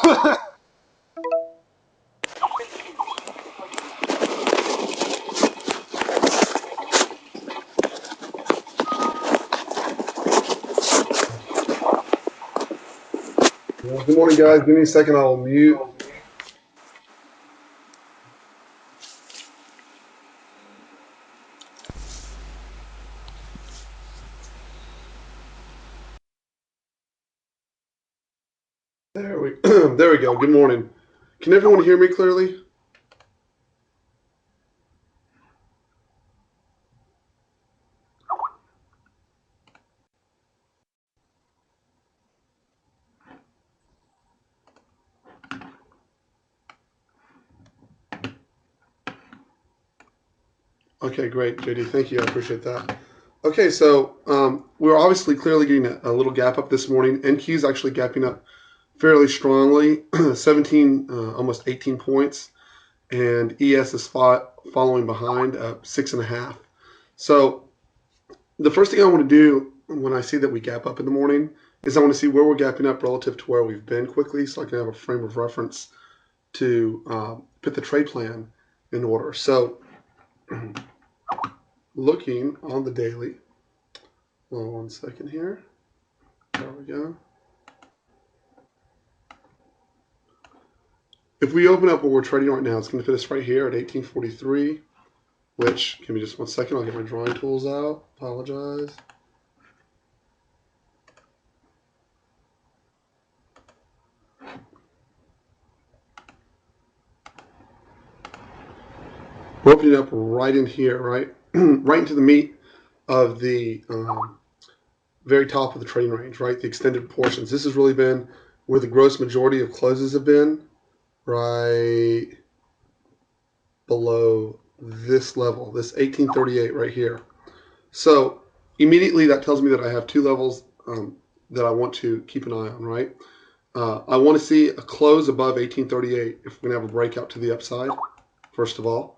Well, good morning, guys. Give me a second. I'll mute. There we go. Good morning. Can everyone hear me clearly? Okay, great, JD. Thank you. I appreciate that. Okay, so we're obviously clearly getting a little gap up this morning. NQ is actually gapping up fairly strongly, 17, almost 18 points, and ES is following behind, 6.5. So the first thing I want to do when I see that we gap up in the morning is I want to see where we're gapping up relative to where we've been quickly, so I can have a frame of reference to put the trade plan in order. So looking on the daily, hold on one second here. There we go. If we open up what we're trading right now, it's going to fit us right here at 1843, which, give me just one second, I'll get my drawing tools out. Apologize. We're opening up right in here, right? Right into the meat of the very top of the trading range, right? The extended portions. This has really been where the gross majority of closes have been, right below this level, this 1838 right here. So immediately that tells me that I have two levels that I want to keep an eye on, right? I want to see a close above 1838 if we're going to have a breakout to the upside, first of all.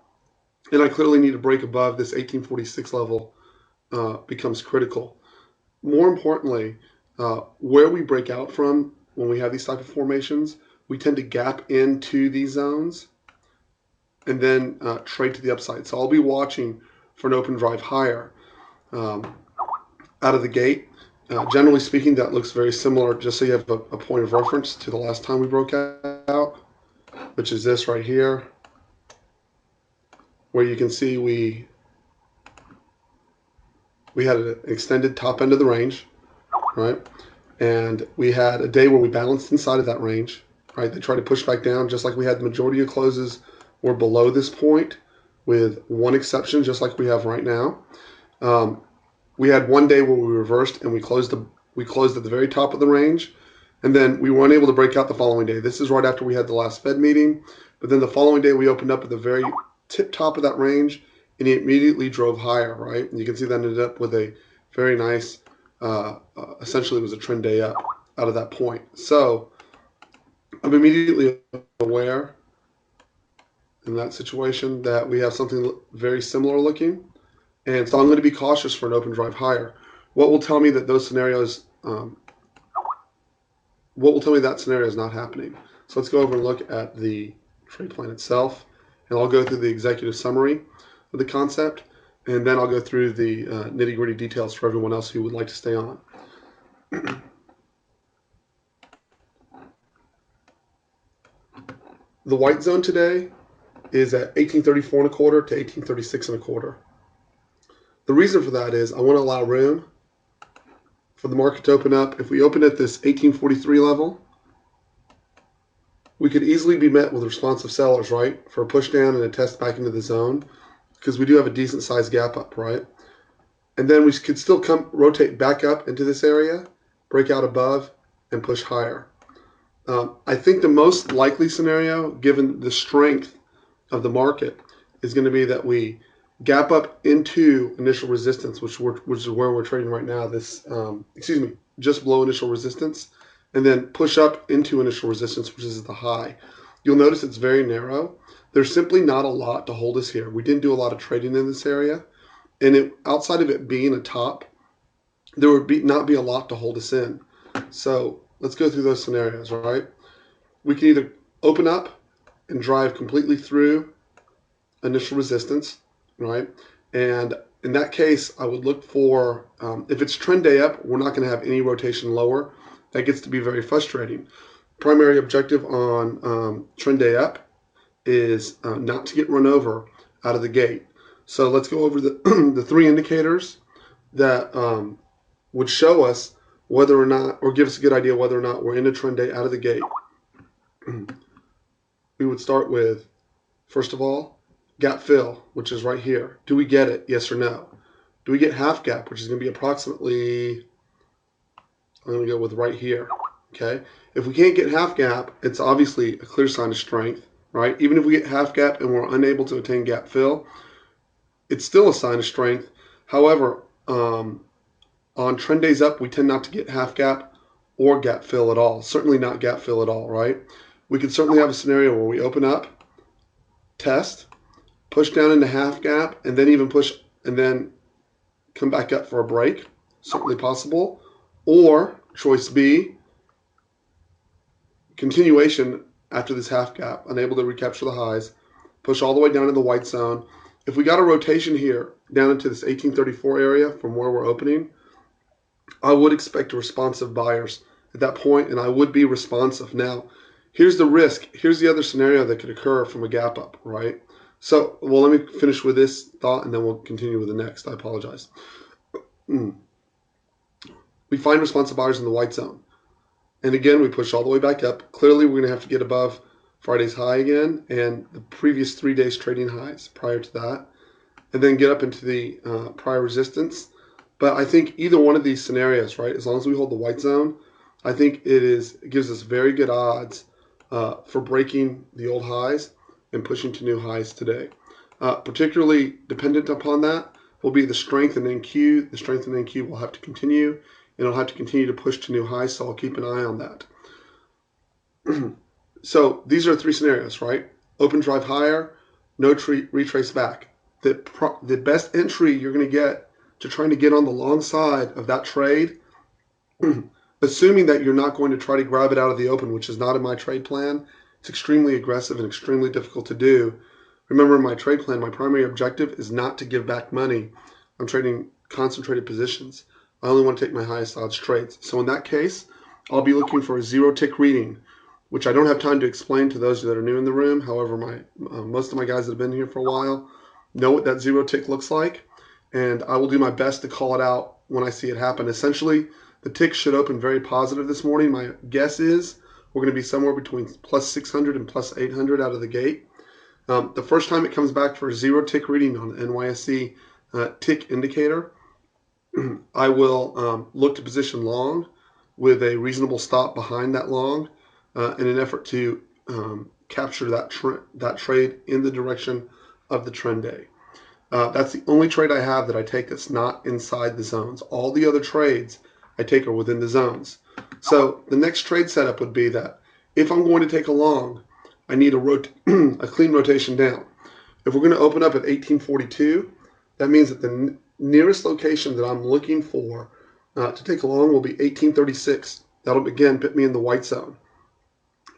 And I clearly need to break above this 1846 level becomes critical. More importantly, where we break out from when we have these type of formations, we tend to gap into these zones and then trade to the upside. So I'll be watching for an open drive higher out of the gate. Generally speaking, that looks very similar, just so you have a point of reference to the last time we broke out, which is this right here, where you can see we had an extended top end of the range, right? And we had a day where we balanced inside of that range, right? They tried to push back down, just like we had the majority of closes were below this point, with one exception, just like we have right now. We had one day where we reversed and we closed at the very top of the range, and then we were unable to break out the following day. This is right after we had the last Fed meeting, but then the following day we opened up at the very tip top of that range, and it immediately drove higher, right? And you can see that ended up with a very nice, essentially it was a trend day up out of that point. So I'm immediately aware in that situation that we have something very similar looking. And so I'm going to be cautious for an open drive higher. What will tell me that those scenarios, what will tell me that scenario is not happening? So let's go over and look at the trade plan itself. And I'll go through the executive summary of the concept. And then I'll go through the nitty gritty details for everyone else who would like to stay on. The white zone today is at 1834 and a quarter to 1836 and a quarter. The reason for that is I want to allow room for the market to open up. If we open at this 1843 level, we could easily be met with responsive sellers, right? For a push down and a test back into the zone, because we do have a decent sized gap up, right? And then we could still rotate back up into this area, break out above, and push higher. I think the most likely scenario, given the strength of the market, is going to be that we gap up into initial resistance, which is where we're trading right now. This, just below initial resistance, and then push up into initial resistance, which is the high. You'll notice it's very narrow. There's simply not a lot to hold us here. We didn't do a lot of trading in this area, and outside of it being a top, there would not be a lot to hold us in. So let's go through those scenarios, right? we can either open up and drive completely through initial resistance, right? And in that case, I would look for, if it's trend day up, we're not going to have any rotation lower. That gets to be very frustrating. Primary objective on trend day up is not to get run over out of the gate. So let's go over the, the three indicators that would show us whether or not, or give us a good idea whether or not we're in a trend day out of the gate. We would start with, first of all, gap fill, which is right here. Do we get it? Yes or no? Do we get half gap, which is going to be approximately, I'm going to go with right here. Okay. If we can't get half gap, it's obviously a clear sign of strength, right? Even if we get half gap and we're unable to attain gap fill, it's still a sign of strength. However, on trend days up, we tend not to get half gap or gap fill at all. Certainly not gap fill at all, right? We could certainly have a scenario where we open up, test, push down into half gap, and then even push and then come back up for a break. Certainly possible. Or choice B, continuation after this half gap, unable to recapture the highs, push all the way down to the white zone. If we got a rotation here down into this 1834 area from where we're opening, I would expect responsive buyers at that point, and I would be responsive. Now, here's the risk. Here's the other scenario that could occur from a gap up, right? So, well, let me finish with this thought, and then we'll continue with the next. I apologize. We find responsive buyers in the white zone. And again, we push all the way back up. Clearly, we're going to have to get above Friday's high again and the previous 3 days trading highs prior to that, and then get up into the prior resistance. But I think either one of these scenarios, right, as long as we hold the white zone, I think it gives us very good odds for breaking the old highs and pushing to new highs today. Particularly dependent upon that will be the strength in NQ. The strength in NQ will have to continue, and it'll have to continue to push to new highs, so I'll keep an eye on that. So these are three scenarios, right? Open, drive higher, no retrace back. The best entry you're going to get to trying to get on the long side of that trade, assuming that you're not going to try to grab it out of the open, which is not in my trade plan. It's extremely aggressive and extremely difficult to do. Remember, in my trade plan, my primary objective is not to give back money. I'm trading concentrated positions. I only want to take my highest odds trades. So in that case, I'll be looking for a zero tick reading, which I don't have time to explain to those that are new in the room. However, most of my guys that have been here for a while know what that zero tick looks like, and I will do my best to call it out when I see it happen. Essentially, the tick should open very positive this morning. My guess is we're going to be somewhere between plus 600 and plus 800 out of the gate. The first time it comes back for a zero tick reading on the NYSE tick indicator, I will look to position long with a reasonable stop behind that long in an effort to capture that trade in the direction of the trend day. That's the only trade I have that I take that's not inside the zones. All the other trades I take are within the zones. So the next trade setup would be that if I'm going to take a long, I need a clean rotation down. If we're going to open up at 1842, that means that the nearest location that I'm looking for to take a long will be 1836. That'll again put me in the white zone.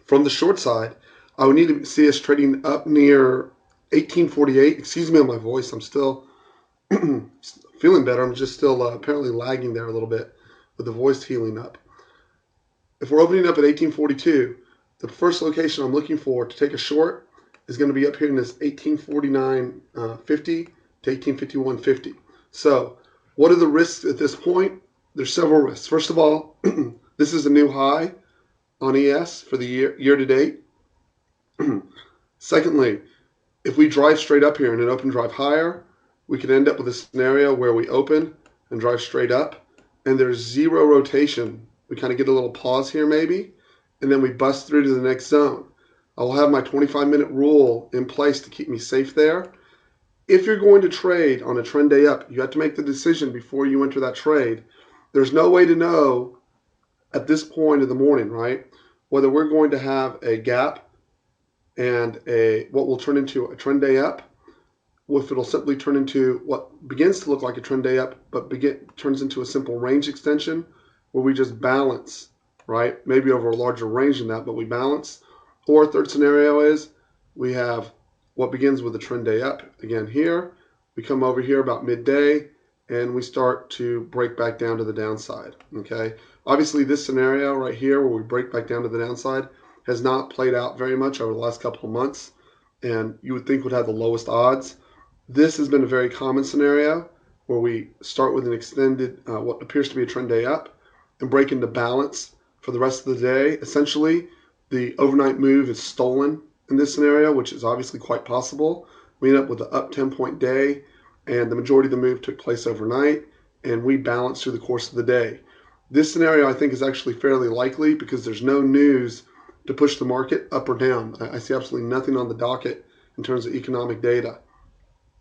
From the short side, I would need to see us trading up near 1848. Excuse me on my voice. I'm still feeling better. I'm just still apparently lagging there a little bit with the voice healing up. If we're opening up at 1842, the first location I'm looking for to take a short is going to be up here in this 1849.50 to 1851.50. So what are the risks at this point? There's several risks. First of all, this is a new high on ES for the year to date. Secondly, if we drive straight up here in an open drive higher, we could end up with a scenario where we open and drive straight up, and there's zero rotation. We kind of get a little pause here maybe, and then we bust through to the next zone. I will have my 25-minute rule in place to keep me safe there. If you're going to trade on a trend day up, you have to make the decision before you enter that trade. There's no way to know at this point of the morning, right, whether we're going to have a gap and what will turn into a trend day up, if it'll simply turn into what begins to look like a trend day up, but turns into a simple range extension where we just balance, right? Maybe over a larger range than that, but we balance. Or third scenario is we have what begins with a trend day up. Again, here, we come over here about midday, and we start to break back down to the downside, okay? Obviously, this scenario right here where we break back down to the downside has not played out very much over the last couple of months, and you would think would have the lowest odds. This has been a very common scenario where we start with an extended, what appears to be a trend day up, and break into balance for the rest of the day. Essentially, the overnight move is stolen in this scenario, which is obviously quite possible. We end up with an up 10-point day, and the majority of the move took place overnight, and we balance through the course of the day. This scenario, I think, is actually fairly likely because there's no news to push the market up or down. I see absolutely nothing on the docket in terms of economic data.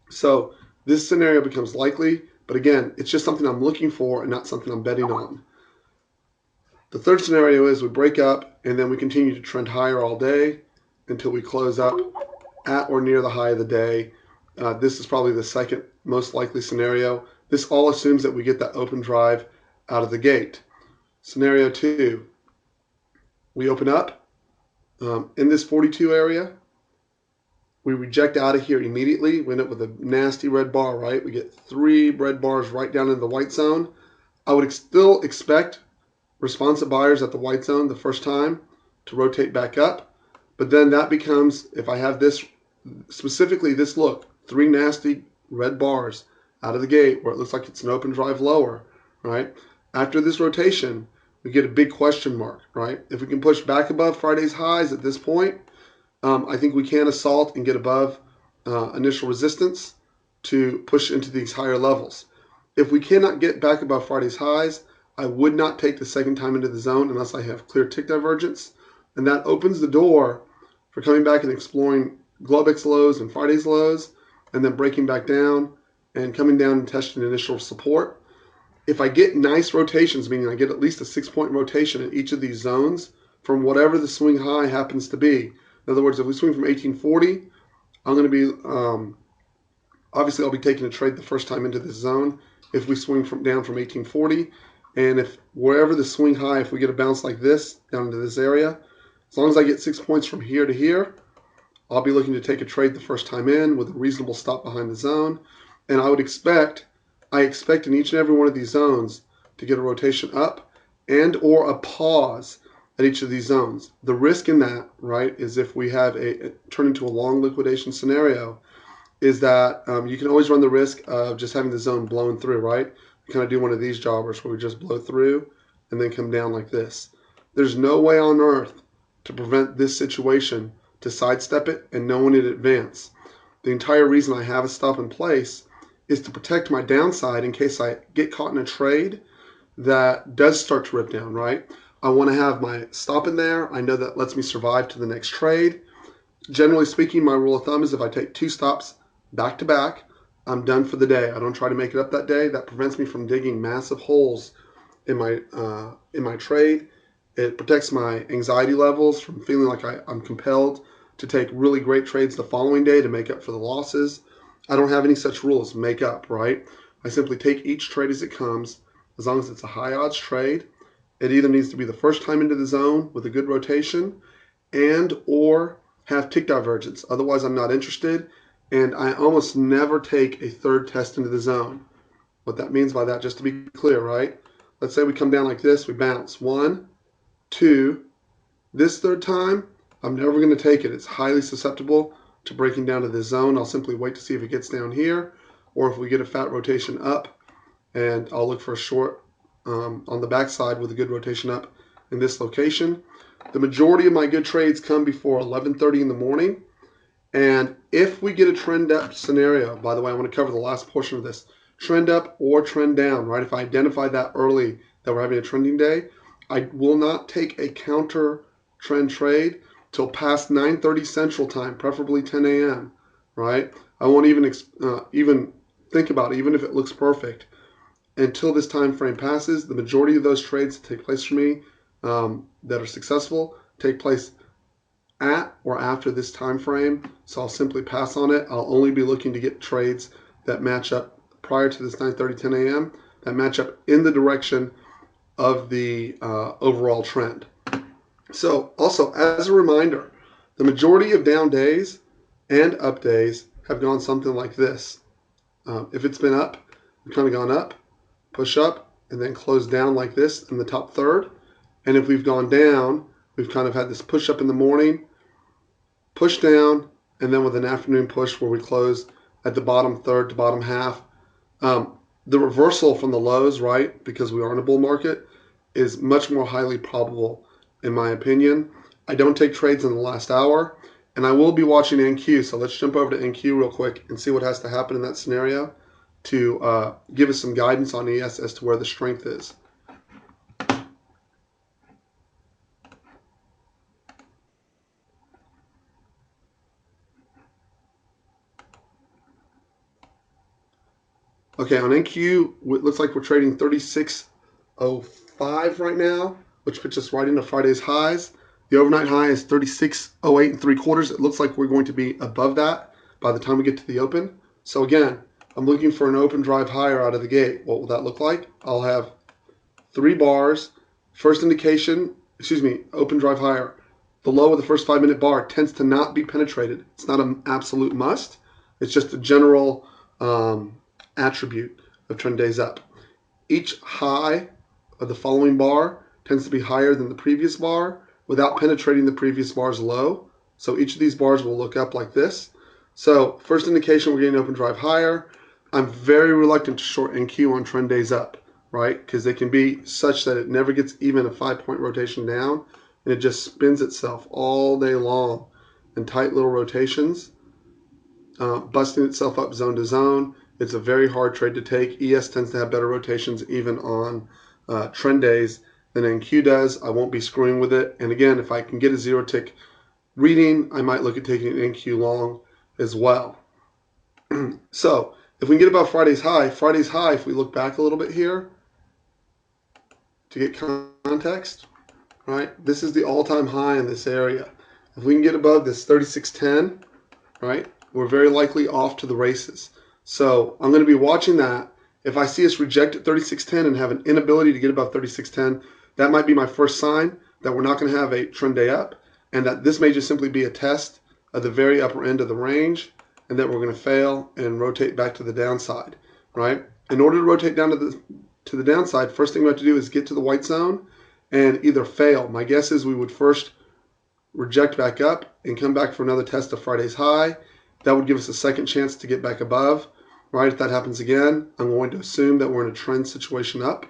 So this scenario becomes likely, but again, it's just something I'm looking for and not something I'm betting on. The third scenario is we break up and then we continue to trend higher all day until we close up at or near the high of the day. This is probably the second most likely scenario. This all assumes that we get that open drive out of the gate. Scenario 2, we open up in this 42 area. We reject out of here immediately. We end up with a nasty red bar, right? We get 3 red bars right down into the white zone. I would still expect responsive buyers at the white zone the first time to rotate back up. But then that becomes, if I have this, specifically this look, 3 nasty red bars out of the gate where it looks like it's an open drive lower, right? After this rotation, we get a big question mark, right? If we can push back above Friday's highs at this point, I think we can assault and get above initial resistance to push into these higher levels. If we cannot get back above Friday's highs, I would not take the second time into the zone unless I have clear tick divergence. And that opens the door for coming back and exploring Globex lows and Friday's lows, and then breaking back down and coming down and testing initial support. If I get nice rotations, meaning I get at least a 6-point rotation in each of these zones from whatever the swing high happens to be. In other words, if we swing from 1840, I'm going to be, obviously I'll be taking a trade the first time into this zone. If we swing down from 1840, and if wherever the swing high, if we get a bounce like this down into this area, as long as I get 6 points from here to here, I'll be looking to take a trade the first time in with a reasonable stop behind the zone. And I expect in each and every one of these zones to get a rotation up and or a pause at each of these zones. The risk in that, right, is if we have a turn into a long liquidation scenario, is that you can always run the risk of just having the zone blown through, right? We kind of do one of these jobbers where we just blow through and then come down like this. There's no way on earth to prevent this situation, to sidestep it and know in advance. The entire reason I have a stop in place is to protect my downside in case I get caught in a trade that does start to rip down, right? I want to have my stop in there. I know that lets me survive to the next trade. Generally speaking, my rule of thumb is if I take 2 stops back to back, I'm done for the day. I don't try to make it up that day. That prevents me from digging massive holes in my trade. It protects my anxiety levels from feeling like I'm compelled to take really great trades the following day to make up for the losses. I don't have any such rules, make up, right? I simply take each trade as it comes. As long as it's a high odds trade, it either needs to be the first time into the zone with a good rotation and or have tick divergence. Otherwise, I'm not interested. And I almost never take a third test into the zone. What that means by that, just to be clear, right? Let's say we come down like this, we bounce. 1, 2. This third time, I'm never going to take it. It's highly susceptible to breaking down to this zone. I'll simply wait to see if it gets down here or if we get a fat rotation up, and I'll look for a short on the backside with a good rotation up in this location. The majority of my good trades come before 11:30 in the morning. And if we get a trend up scenario, by the way, I want to cover the last portion of this, trend up or trend down, right? If I identify that early that we're having a trending day, I will not take a counter trend trade till past 9:30 Central Time, preferably 10 a.m., right? I won't even think about it, even if it looks perfect. Until this time frame passes, the majority of those trades that take place for me that are successful take place at or after this time frame, so I'll simply pass on it. I'll only be looking to get trades that match up prior to this 9:30, 10 a.m., that match up in the direction of the overall trend. So also, as a reminder, The majority of down days and up days have gone something like this. If it's been up, we've kind of gone up, push up, and then close down like this in the top third. And if we've gone down, we've kind of had this push up in the morning, push down, and then with an afternoon push where we close at the bottom third to bottom half. The reversal from the lows, right, because we are in a bull market, is much more highly probable, in my opinion. I don't take trades in the last hour, and I will be watching NQ. So let's jump over to NQ real quick and see what has to happen in that scenario to give us some guidance on ES as to where the strength is. Okay, on NQ, it looks like we're trading 36.05 right now, which puts us right into Friday's highs. The overnight high is 36.08 3/4. It looks like we're going to be above that by the time we get to the open. So again, I'm looking for an open drive higher out of the gate. What will that look like? I'll have 3 bars. First indication, open drive higher. The low of the first 5-minute bar tends to not be penetrated. It's not an absolute must. It's just a general attribute of trend days up. Each high of the following bar tends to be higher than the previous bar without penetrating the previous bar's low. So each of these bars will look up like this. So first indication we're getting open drive higher. I'm very reluctant to short NQ on trend days up, right? Because they can be such that it never gets even a 5-point rotation down, and it just spins itself all day long in tight little rotations, busting itself up zone to zone. It's a very hard trade to take. ES tends to have better rotations even on trend days than NQ does. I won't be screwing with it. And again, if I can get a 0-tick reading, I might look at taking an NQ long as well. So if we can get above Friday's high, if we look back a little bit here to get context, right? This is the all-time high in this area. If we can get above this 36.10, right, we're very likely off to the races. So I'm going to be watching that. If I see us reject at 36.10 and have an inability to get above 36.10, that might be my first sign that we're not going to have a trend day up, and that this may just simply be a test of the very upper end of the range, and that we're going to fail and rotate back to the downside, right? In order to rotate down to the downside, first thing we have to do is get to the white zone and either fail. My guess is we would first reject back up and come back for another test of Friday's high. That would give us a second chance to get back above, right? If that happens again, I'm going to assume that we're in a trend situation up.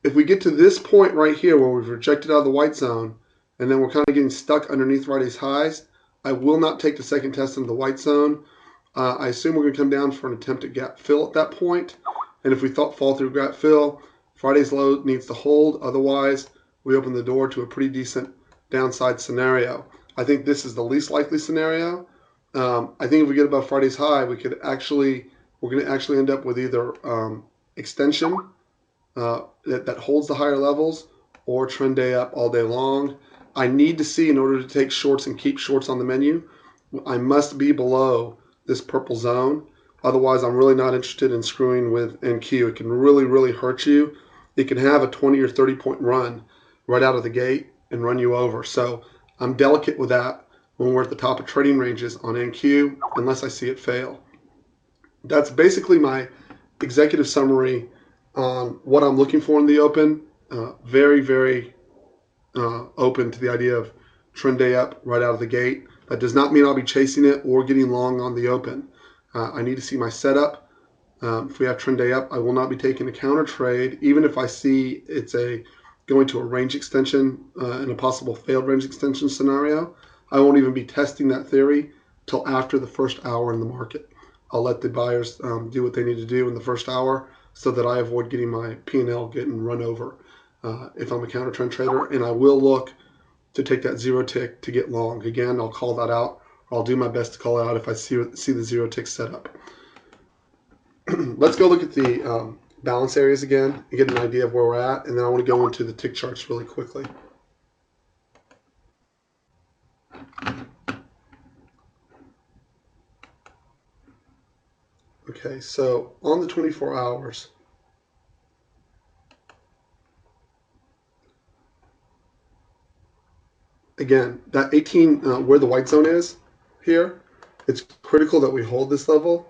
If we get to this point right here where we've rejected out of the white zone and then we're kind of getting stuck underneath Friday's highs, I will not take the second test into the white zone. I assume we're going to come down for an attempt at gap fill at that point. And if we fall through gap fill, Friday's low needs to hold. Otherwise, we open the door to a pretty decent downside scenario. I think this is the least likely scenario. I think if we get above Friday's high, we're going to actually end up with either extension that holds the higher levels or trend day up all day long. I need to see, in order to take shorts and keep shorts on the menu, I must be below this purple zone. Otherwise, I'm really not interested in screwing with NQ. It can really, really hurt you. It can have a 20 or 30 point run right out of the gate and run you over. So I'm delicate with that when we're at the top of trading ranges on NQ, unless I see it fail. That's basically my executive summary on what I'm looking for in the open. Very, very open to the idea of trend day up right out of the gate. That does not mean I'll be chasing it or getting long on the open. I need to see my setup. If we have trend day up, I will not be taking a counter trade, even if I see it's going to a range extension and a possible failed range extension scenario. I won't even be testing that theory till after the first hour in the market. I'll let the buyers do what they need to do in the first hour so that I avoid getting my P&L getting run over if I'm a counter trend trader. And I will look to take that 0-tick to get long. Again, I'll call that out. I'll do my best to call it out if I see the 0-tick setup. Let's go look at the balance areas again and get an idea of where we're at. And then I want to go into the tick charts really quickly. Okay, so on the 24 hours, again, that 18, where the white zone is here, it's critical that we hold this level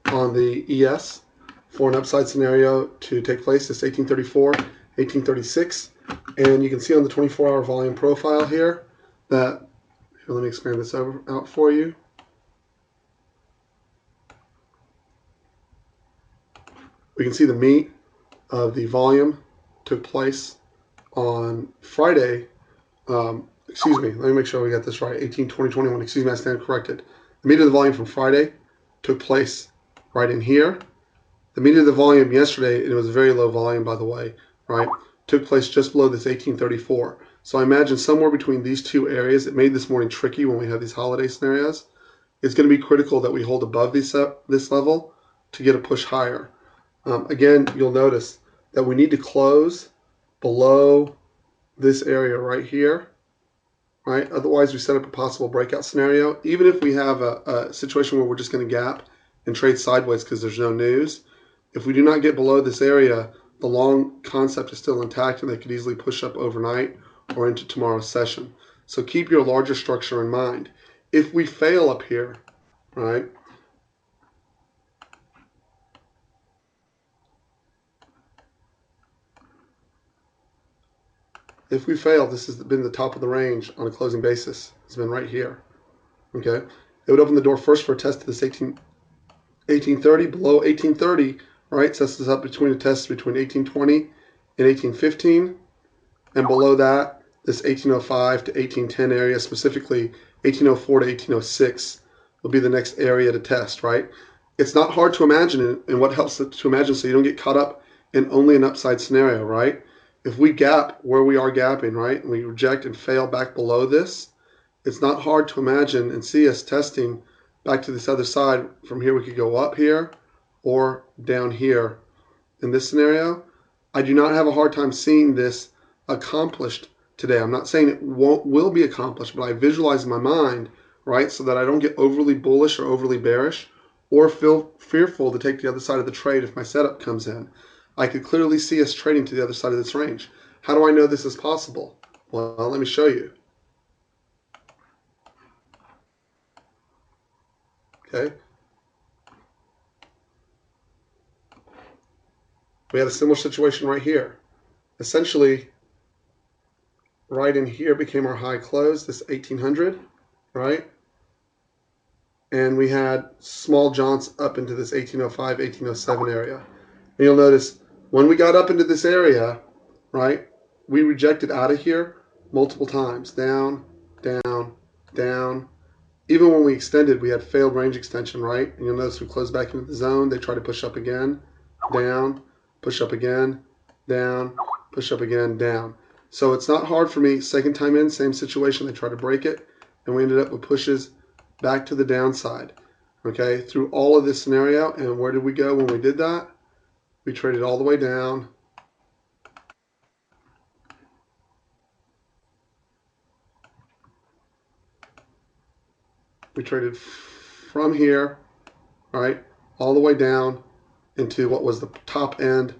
on the ES for an upside scenario to take place. It's 1834, 1836. And you can see on the 24-hour volume profile here that, here, let me expand this out for you. We can see the meat of the volume took place on Friday. Excuse me, let me make sure we got this right. 18, 20, 21. Excuse me, I stand corrected. The meat of the volume from Friday took place right in here. The meat of the volume yesterday, and it was a very low volume, by the way, right, took place just below this 1834. So I imagine somewhere between these two areas, it made this morning tricky when we have these holiday scenarios. It's going to be critical that we hold above this level to get a push higher. Again, you'll notice that we need to close below this area right here, right? Otherwise, we set up a possible breakout scenario. Even if we have a situation where we're just going to gap and trade sideways because there's no news, if we do not get below this area, the long concept is still intact and they could easily push up overnight or into tomorrow's session. So keep your larger structure in mind. If we fail up here, right, if we fail, this has been the top of the range on a closing basis. It's been right here. Okay, it would open the door first for a test to this 1830. Below 1830, right, sets us up between a test between 1820 and 1815, and below that, this 1805 to 1810 area, specifically 1804 to 1806, will be the next area to test. Right, it's not hard to imagine, and what helps to imagine so you don't get caught up in only an upside scenario. Right. If we gap where we are gapping, right, and we reject and fail back below this, it's not hard to imagine and see us testing back to this other side. From here, we could go up here or down here. In this scenario, I do not have a hard time seeing this accomplished today. I'm not saying it will be accomplished, but I visualize in my mind, right, so that I don't get overly bullish or overly bearish or feel fearful to take the other side of the trade if my setup comes in. I could clearly see us trading to the other side of this range. How do I know this is possible? Well, let me show you. Okay. We had a similar situation right here. Essentially, right in here became our high close, this 1800, right? And we had small jaunts up into this 1805, 1807 area. And you'll notice when we got up into this area, right, we rejected out of here multiple times. Down, down, down. Even when we extended, we had failed range extension, right? And you'll notice we closed back into the zone. They try to push up again, down, push up again, down, push up again, down. So it's not hard for me. Second time in, same situation. They try to break it, and we ended up with pushes back to the downside, okay, through all of this scenario. And where did we go when we did that? We traded all the way down. We traded from here, all right, all the way down into what was the top end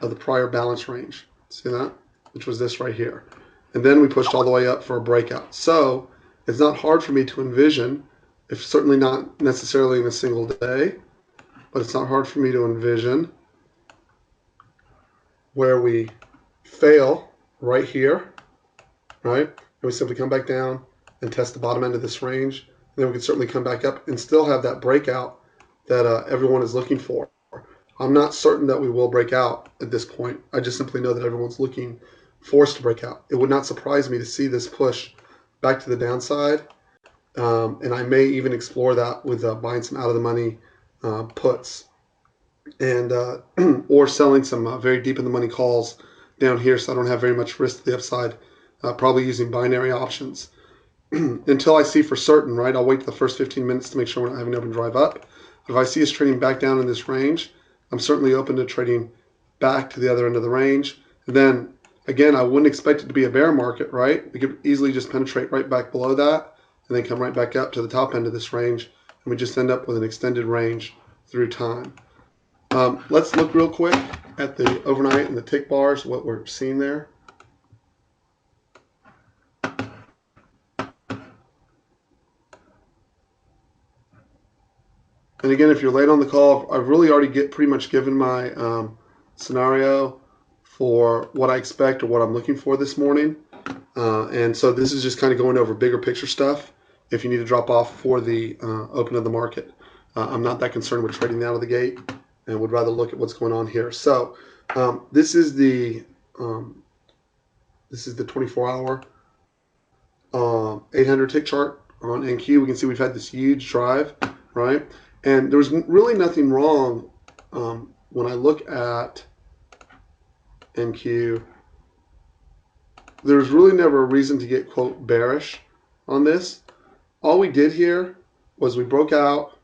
of the prior balance range. See that? Which was this right here. And then we pushed all the way up for a breakout. So it's not hard for me to envision, if certainly not necessarily in a single day, but it's not hard for me to envision where we fail right here, right? And we simply come back down and test the bottom end of this range. And then we can certainly come back up and still have that breakout that everyone is looking for. I'm not certain that we will break out at this point. I just simply know that everyone's looking for us to break out. It would not surprise me to see this push back to the downside. And I may even explore that with buying some out-of-the-money puts and or selling some very deep in the money calls down here so I don't have very much risk to the upside, probably using binary options. Until I see for certain, right, I'll wait the first 15 minutes to make sure we're not having an open drive up. But if I see us trading back down in this range, I'm certainly open to trading back to the other end of the range. And then, again, I wouldn't expect it to be a bear market, right? We could easily just penetrate right back below that and then come right back up to the top end of this range. And we just end up with an extended range through time. Let's look real quick at the overnight and the tick bars, what we're seeing there. And again, if you're late on the call, I've really already pretty much given my scenario for what I expect or what I'm looking for this morning. And so this is just kind of going over bigger picture stuff if you need to drop off for the open of the market. I'm not that concerned with trading out of the gate and would rather look at what's going on here. So this is the 24-hour 800 tick chart on NQ. We can see we've had this huge drive, right? And there's really nothing wrong when I look at NQ. There's really never a reason to get, quote, bearish on this. All we did here was we broke out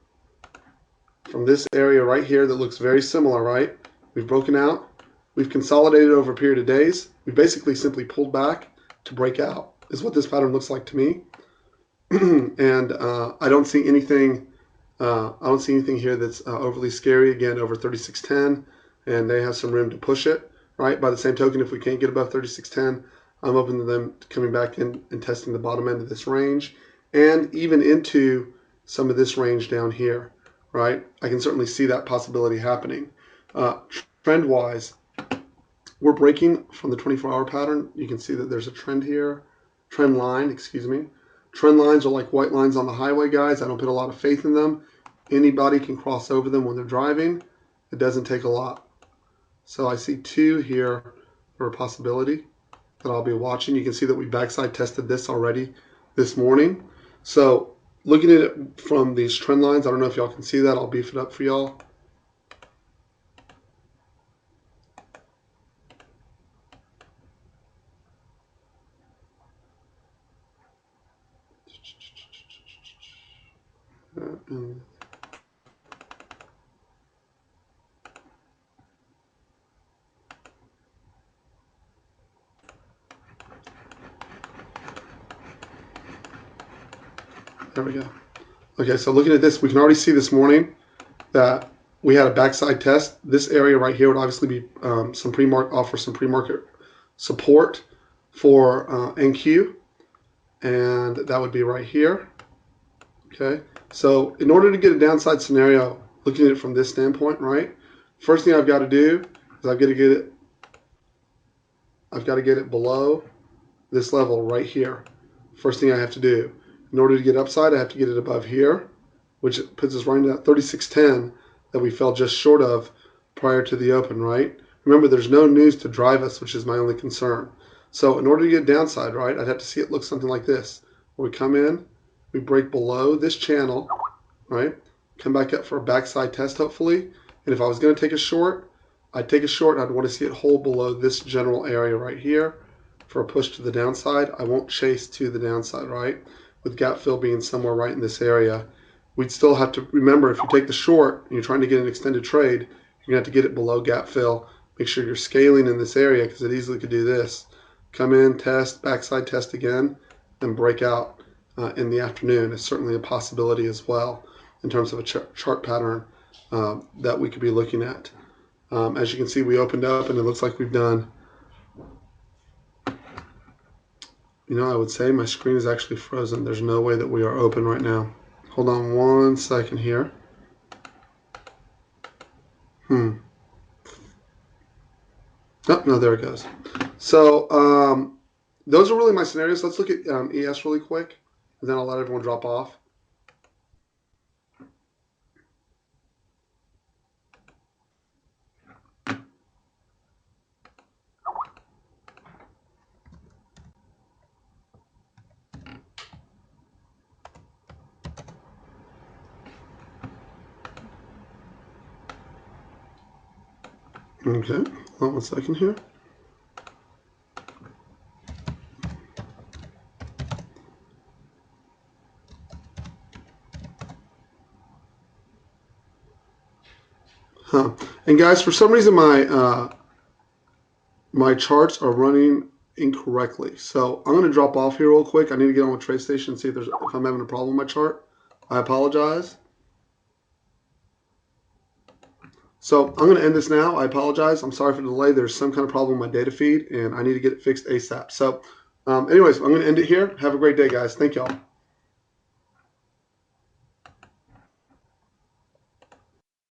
from this area right here that looks very similar, right? We've broken out. We've consolidated over a period of days. We basically simply pulled back to break out is what this pattern looks like to me. And I don't see anything here that's overly scary. Again, over 3610, and they have some room to push it, right? By the same token, if we can't get above 3610, I'm open to them coming back in and testing the bottom end of this range and even into some of this range down here, right? I can certainly see that possibility happening. Trend-wise, we're breaking from the 24-hour pattern. You can see that there's a trend here, trend line, excuse me. Trend lines are like white lines on the highway, guys. I don't put a lot of faith in them. Anybody can cross over them when they're driving. It doesn't take a lot. So I see two here for a possibility that I'll be watching. You can see that we backside tested this already this morning. So looking at it from these trend lines, I don't know if y'all can see that. I'll beef it up for y'all. There we go. Okay, so looking at this, we can already see this morning that we had a backside test. This area right here would obviously be offer some pre-market support for NQ, and that would be right here. Okay, so in order to get a downside scenario, looking at it from this standpoint, right? First thing I've got to do is I've got to get it below this level right here. First thing I have to do. In order to get upside, I have to get it above here, which puts us right into that 3610 that we fell just short of prior to the open, right? Remember, there's no news to drive us, which is my only concern. So in order to get downside, right, I'd have to see it look something like this. Where we come in, we break below this channel, right? Come back up for a backside test, hopefully. And if I was going to take a short, I'd take a short and I'd want to see it hold below this general area right here for a push to the downside. I won't chase to the downside, right? With gap fill being somewhere right in this area. We'd still have to remember, if you take the short and you're trying to get an extended trade, you're going to have to get it below gap fill. Make sure you're scaling in this area because it easily could do this. Come in, test, backside test again, and break out in the afternoon. It's certainly a possibility as well in terms of a chart pattern that we could be looking at. As you can see, we opened up and it looks like we've done, I would say my screen is actually frozen. There's no way that we are open right now. Hold on one second here. Oh, no, there it goes. So those are really my scenarios. Let's look at ES really quick, and then I'll let everyone drop off. Okay, hold on one second here. And guys, for some reason my charts are running incorrectly. So I'm going to drop off here real quick. I need to get on with TradeStation and see if I'm having a problem with my chart. I apologize. So I'm going to end this now. I apologize. I'm sorry for the delay. There's some kind of problem with my data feed, and I need to get it fixed ASAP. So anyways, I'm going to end it here. Have a great day, guys. Thank y'all.